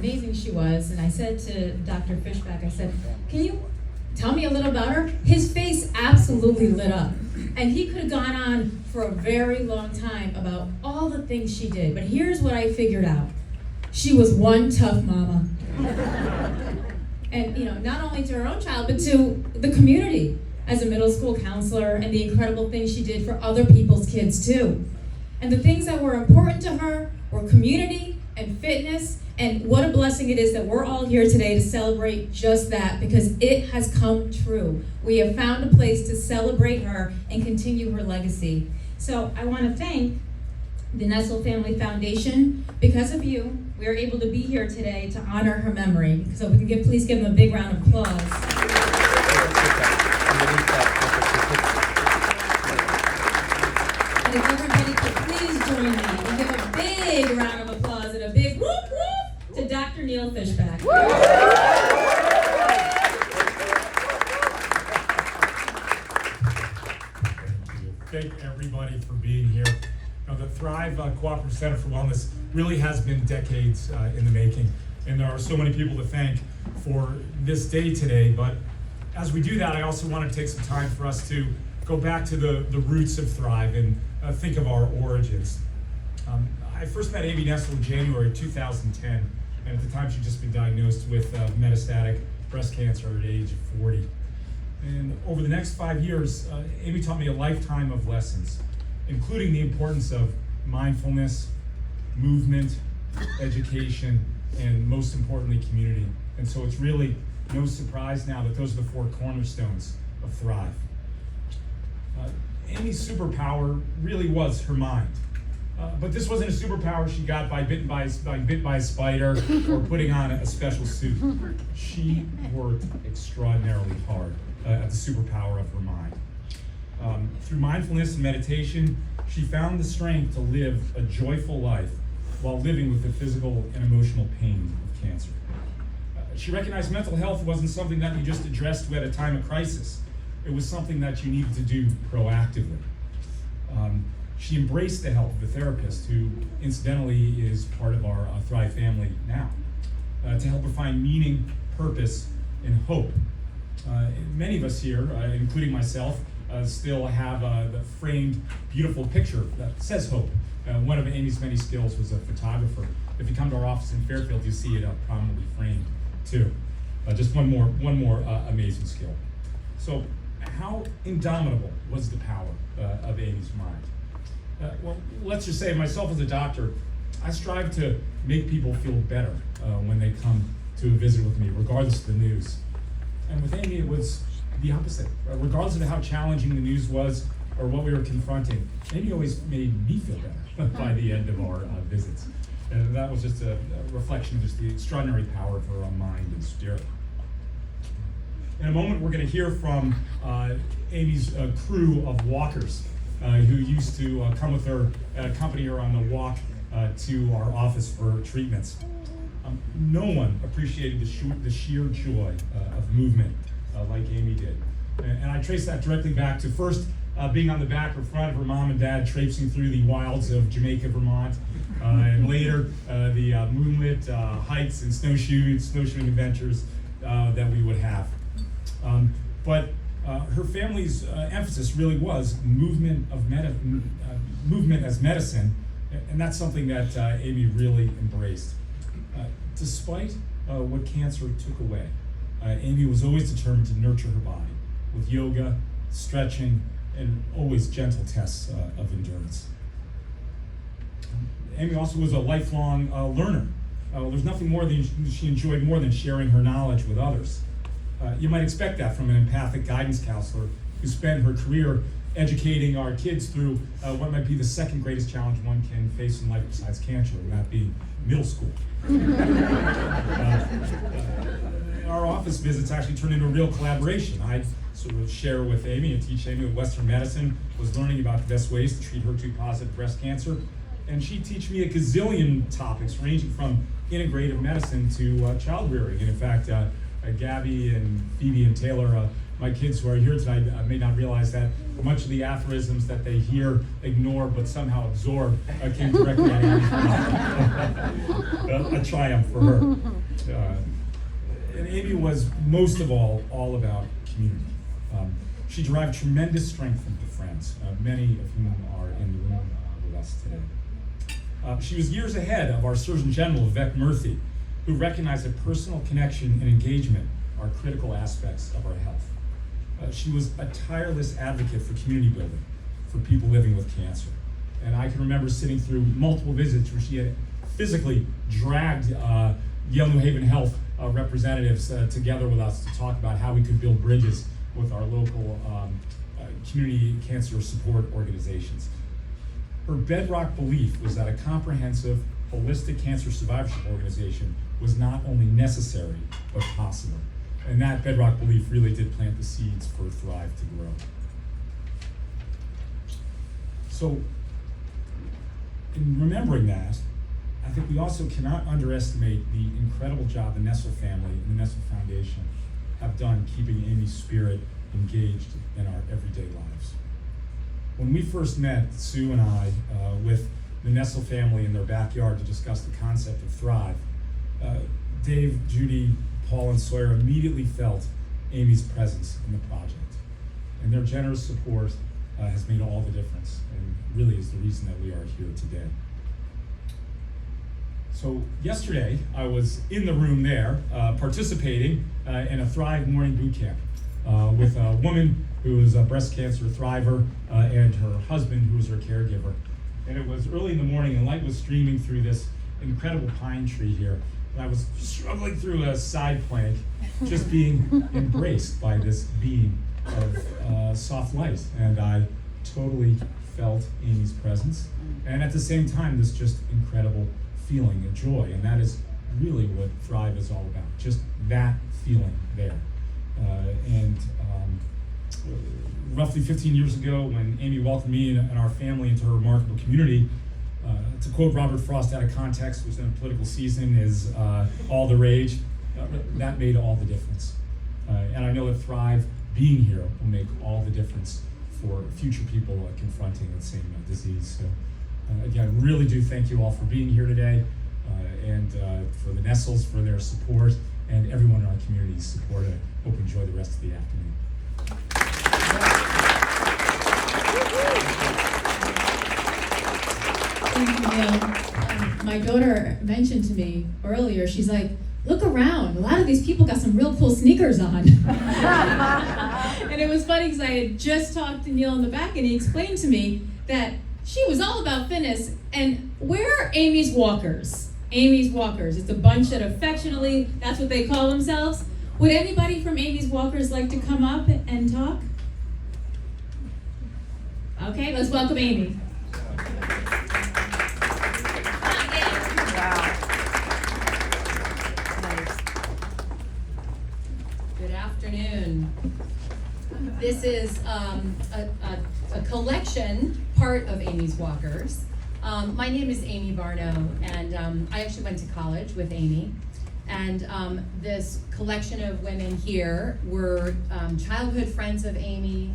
amazing she was, and I said to Dr. Fischbach, I said, can you tell me a little about her? His face absolutely lit up. And he could have gone on for a very long time about all the things she did. But here's what I figured out. She was one tough mama. And not only to her own child, but to the community as a middle school counselor, and the incredible things she did for other people's kids too. And the things that were important to her were community and fitness, and what a blessing it is that we're all here today to celebrate just that, because it has come true. We have found a place to celebrate her and continue her legacy. So I want to thank the Nessel Family Foundation. Because of you, we are able to be here today to honor her memory. So we can please give them a big round of applause. And if everybody could please join me and give a big round of applause and a big whoop whoop to Dr. Neil Fischbach. Thank everybody for being here. The Thrive Cooperative Center for Wellness really has been decades in the making, and there are so many people to thank for this day today. But as we do that, I also want to take some time for us to go back to the roots of Thrive and think of our origins. I first met Amy Nessel in January 2010, and at the time she'd just been diagnosed with metastatic breast cancer at the age of 40. And over the next 5 years, Amy taught me a lifetime of lessons, including the importance of mindfulness, movement, education, and most importantly, community. And so it's really no surprise now that those are the 4 cornerstones of Thrive. Amy's superpower really was her mind. But this wasn't a superpower she got by bit by a spider or putting on a special suit. She worked extraordinarily hard at the superpower of her mind. Through mindfulness and meditation, she found the strength to live a joyful life while living with the physical and emotional pain of cancer. She recognized mental health wasn't something that you just addressed at a time of crisis. It was something that you needed to do proactively. She embraced the help of a therapist who, incidentally, is part of our Thrive family now, to help her find meaning, purpose, and hope. Many of us here, including myself, still have the framed, beautiful picture that says hope. One of Amy's many skills was a photographer. If you come to our office in Fairfield, you see it prominently framed too. Just one more amazing skill. So, how indomitable was the power of Amy's mind? Well, let's just say, myself as a doctor, I strive to make people feel better when they come to a visit with me, regardless of the news. And with Amy, it was the opposite. Regardless of how challenging the news was or what we were confronting, Amy always made me feel better by the end of our visits. And that was just a reflection of just the extraordinary power of her own mind and spirit. In a moment, we're going to hear from Amy's crew of walkers who used to come with her, accompany her on the walk to our office for treatments. No one appreciated the sheer joy of movement like Amy did. And I trace that directly back to first being on the back or front of her mom and dad traipsing through the wilds of Jamaica, Vermont, and later the moonlit hikes and snowshoeing adventures that we would have. But her family's emphasis really was movement as medicine, and that's something that Amy really embraced. Despite what cancer took away, Amy was always determined to nurture her body with yoga, stretching, and always gentle tests of endurance. Amy also was a lifelong learner. There's nothing more than she enjoyed more than sharing her knowledge with others. You might expect that from an empathic guidance counselor who spent her career educating our kids through what might be the second greatest challenge one can face in life besides cancer, and that being middle school. Our office visits actually turned into a real collaboration. I sort of share with Amy and teach Amy what Western medicine was learning about the best ways to treat HER2-positive breast cancer, and she'd teach me a gazillion topics ranging from integrative medicine to child rearing. And in fact, Gabby and Phoebe and Taylor my kids who are here tonight may not realize that much of the aphorisms that they hear, ignore, but somehow absorb came directly out of Amy. A triumph for her. And Amy was most of all about community. She derived tremendous strength from her friends, many of whom are in the room with us today. She was years ahead of our Surgeon General, Vivek Murthy, who recognized that personal connection and engagement are critical aspects of our health. She was a tireless advocate for community building for people living with cancer. And I can remember sitting through multiple visits where she had physically dragged Yale New Haven Health representatives together with us to talk about how we could build bridges with our local community cancer support organizations. Her bedrock belief was that a comprehensive, holistic cancer survivorship organization was not only necessary, but possible. And that bedrock belief really did plant the seeds for Thrive to grow. So, in remembering that, I think we also cannot underestimate the incredible job the Nessel family and the Nessel Foundation have done keeping Amy's spirit engaged in our everyday lives. When we first met, Sue and I, with the Nessel family in their backyard to discuss the concept of Thrive, Dave, Judy, Paul, and Sawyer immediately felt Amy's presence in the project. And their generous support has made all the difference and really is the reason that we are here today. So yesterday, I was in the room there participating in a Thrive morning boot camp with a woman who is a breast cancer thriver and her husband who was her caregiver. And it was early in the morning and light was streaming through this incredible pine tree here. And I was struggling through a side plank, just being embraced by this beam of soft light. And I totally felt Amy's presence. And at the same time, this just incredible feeling of joy. And that is really what Thrive is all about, just that feeling there. Roughly 15 years ago, when Amy welcomed me and our family into her remarkable community, to quote Robert Frost out of context, which in a political season is all the rage, that made all the difference. And I know that Thrive being here will make all the difference for future people confronting the same disease. So again, really do thank you all for being here today, and for the Nessels for their support, and everyone in our community's support. I hope you enjoy the rest of the afternoon. Thank you, Neil. My daughter mentioned to me earlier, she's like, look around, a lot of these people got some real cool sneakers on. And it was funny because I had just talked to Neil in the back and he explained to me that she was all about fitness. And where are Amy's Walkers? Amy's Walkers. It's a bunch that affectionately, that's what they call themselves. Would anybody from Amy's Walkers like to come up and talk? Okay, let's welcome Amy. Good afternoon. This is a collection, part of Amy's Walkers. My name is Amy Barno, and I actually went to college with Amy. And this collection of women here were childhood friends of Amy,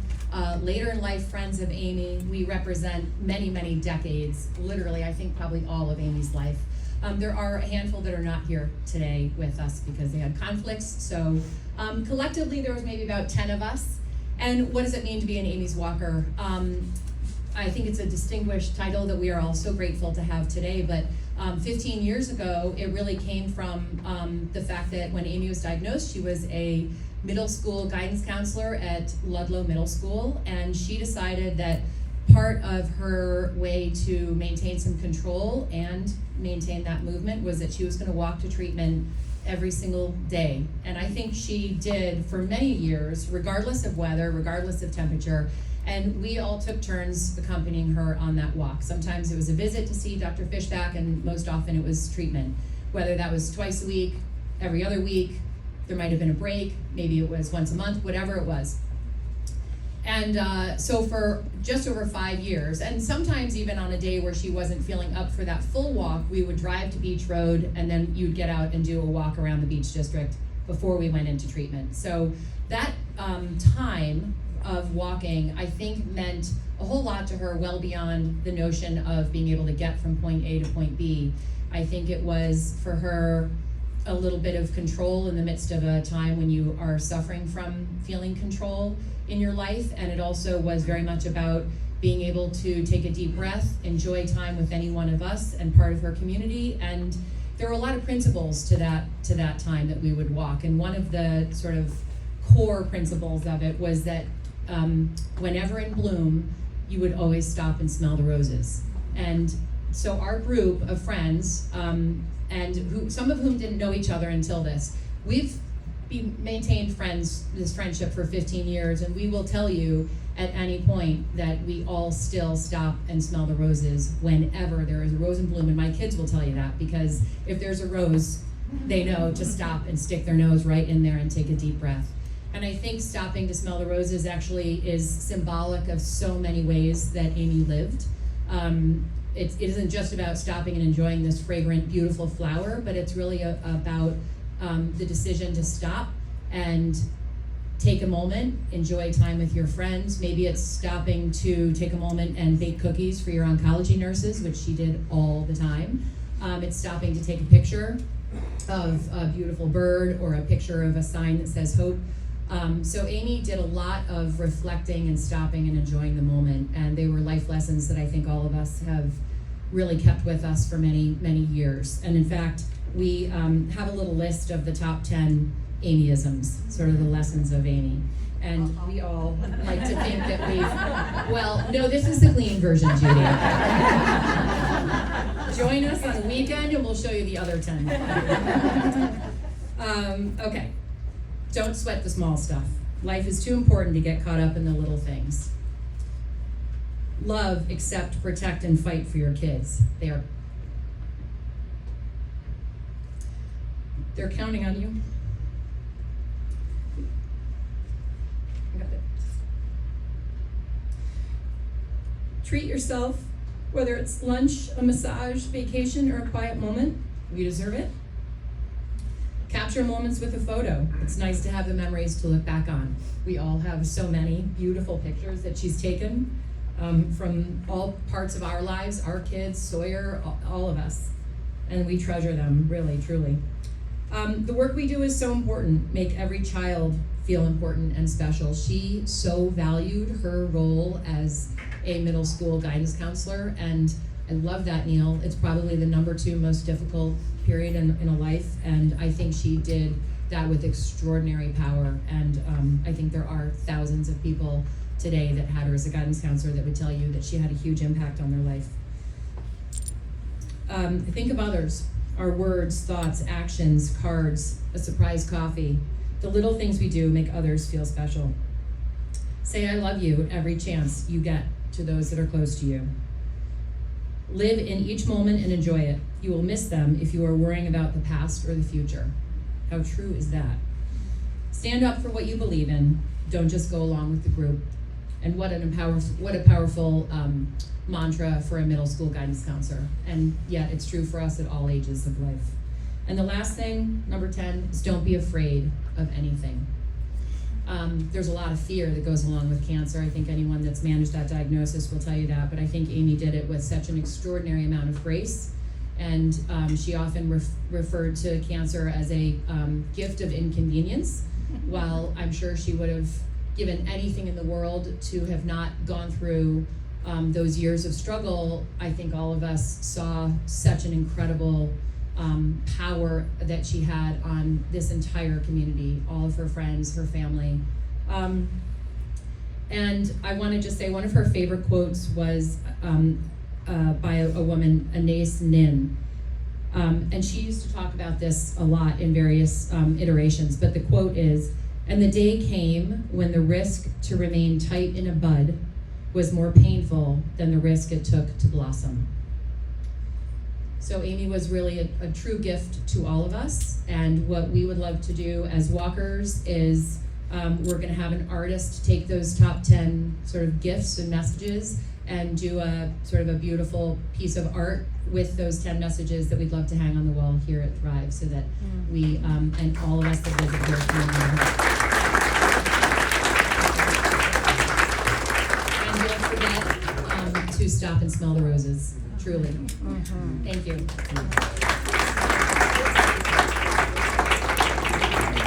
later in life friends of Amy. We represent many, many decades, literally, I think probably all of Amy's life. There are a handful that are not here today with us because they had conflicts. So collectively, there was maybe about 10 of us. And what does it mean to be an Amy's Walker? I think it's a distinguished title that we are all so grateful to have today, but 15 years ago, it really came from the fact that when Amy was diagnosed, she was a middle school guidance counselor at Ludlow Middle School, and she decided that part of her way to maintain some control and maintain that movement was that she was going to walk to treatment every single day. And I think she did for many years, regardless of weather, regardless of temperature, and we all took turns accompanying her on that walk. Sometimes it was a visit to see Dr. Fischbach, and most often it was treatment. Whether that was twice a week, every other week, there might have been a break, maybe it was once a month, whatever it was. And so for just over 5 years, and sometimes even on a day where she wasn't feeling up for that full walk, we would drive to Beach Road, and then you'd get out and do a walk around the Beach District before we went into treatment. So that time of walking, I think, meant a whole lot to her, well beyond the notion of being able to get from point A to point B. I think it was for her a little bit of control in the midst of a time when you are suffering from feeling control in your life, and it also was very much about being able to take a deep breath, enjoy time with any one of us and part of her community. And there were a lot of principles to that time that we would walk, and one of the sort of core principles of it was that whenever in bloom, you would always stop and smell the roses. And so our group of friends, and some of whom didn't know each other until this, we've maintained this friendship for 15 years, and we will tell you at any point that we all still stop and smell the roses whenever there is a rose in bloom. And my kids will tell you that, because if there's a rose, they know to stop and stick their nose right in there and take a deep breath. And I think stopping to smell the roses actually is symbolic of so many ways that Amy lived. It isn't just about stopping and enjoying this fragrant, beautiful flower, but it's really about the decision to stop and take a moment, enjoy time with your friends. Maybe it's stopping to take a moment and bake cookies for your oncology nurses, which she did all the time. It's stopping to take a picture of a beautiful bird or a picture of a sign that says hope. So Amy did a lot of reflecting and stopping and enjoying the moment, and they were life lessons that I think all of us have really kept with us for many, many years. And in fact, we have a little list of the top 10 Amyisms, sort of the lessons of Amy. And we all like to think that no, this is the clean version, Judy. Join us on the weekend and we'll show you the other 10. Okay. Don't sweat the small stuff. Life is too important to get caught up in the little things. Love, accept, protect, and fight for your kids. They're counting on you. I got it. Treat yourself, whether it's lunch, a massage, vacation, or a quiet moment. You deserve it. Capture moments with a photo. It's nice to have the memories to look back on. We all have so many beautiful pictures that she's taken from all parts of our lives, our kids, Sawyer, all of us. And we treasure them, really, truly. The work we do is so important. Make every child feel important and special. She so valued her role as a middle school guidance counselor, and I love that, Neil. It's probably the number 2 most difficult period in a life, and I think she did that with extraordinary power. And I think there are thousands of people today that had her as a guidance counselor that would tell you that she had a huge impact on their life. Think of others. Our words, thoughts, actions, cards, a surprise coffee. The little things we do make others feel special. Say I love you every chance you get to those that are close to you. Live in each moment and enjoy it. You will miss them if you are worrying about the past or the future. How true is that? Stand up for what you believe in. Don't just go along with the group. And what a powerful mantra for a middle school guidance counselor. And yet it's true for us at all ages of life. And the last thing, number 10, is don't be afraid of anything. There's a lot of fear that goes along with cancer. I think anyone that's managed that diagnosis will tell you that, but I think Amy did it with such an extraordinary amount of grace. And she often referred to cancer as a gift of inconvenience, while I'm sure she would have given anything in the world to have not gone through those years of struggle. I think all of us saw such an incredible power that she had on this entire community, all of her friends, her family. And I want to just say one of her favorite quotes was by a woman, Anais Nin. And she used to talk about this a lot in various iterations, but the quote is, "And the day came when the risk to remain tight in a bud was more painful than the risk it took to blossom." So Amy was really a true gift to all of us, and what we would love to do as walkers is we're going to have an artist take those top 10 sort of gifts and messages and do a sort of a beautiful piece of art with those 10 messages that we'd love to hang on the wall here at Thrive, so that we and all of us that visit here can remember. to stop and smell the roses, truly. Thank you.